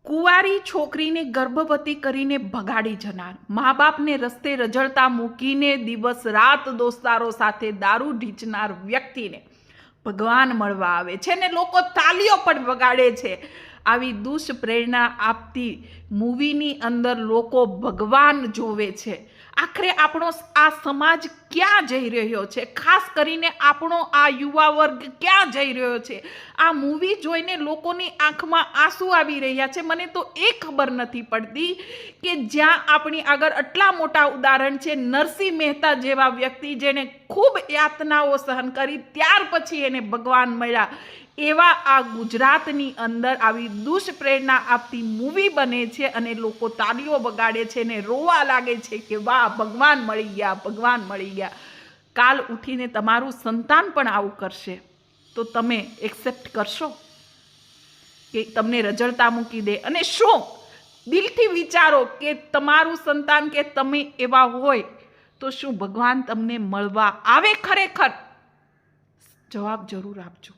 કુંવારી છોકરીને ગર્ભવતી કરીને ભગાડી જનાર, મા બાપને રસ્તે રજળતા મૂકીને દિવસ રાત દોસ્તારો સાથે દારૂ ઢીંચનાર વ્યક્તિને ભગવાન મળવા આવે છે ને લોકો તાલીઓ પણ વગાડે છે. આવી દુષ્પ્રેરણા આપતી મૂવીની અંદર લોકો ભગવાન જોવે છે. આખરે આપણો આ સમાજ ક્યાં જઈ રહ્યો છે? ખાસ કરીને આપણો આ યુવા વર્ગ ક્યાં જઈ રહ્યો છે? આ મૂવી જોઈને લોકોની આંખમાં આંસુ આવી રહ્યા છે. મને તો એ ખબર નથી પડતી કે જ્યાં આપણી આગળ આટલા મોટા ઉદાહરણ છે, નરસિંહ મહેતા જેવા વ્યક્તિ જેને ખૂબ યાતનાઓ સહન કરી ત્યાર પછી એને ભગવાન મળ્યા, એવા આ ગુજરાતની અંદર આવી દુષ્પ્રેરણા આપતી મૂવી બને છે અને લોકો તાળીઓ વગાડે છે ને રોવા લાગે છે કે વાહ, ભગવાન મળી ગયા, ભગવાન મળી ગયા. કાલ ઉઠીને તમારું સંતાન પણ આવું કરશે તો તમે એક્સેપ્ટ કરશો કે તમને રજળતા મૂકી દે? અને શું દિલથી વિચારો કે તમારું સંતાન કે તમે એવા હોય તો શું ભગવાન તમને મળવા આવે? ખરેખર જવાબ જરૂર આપજો.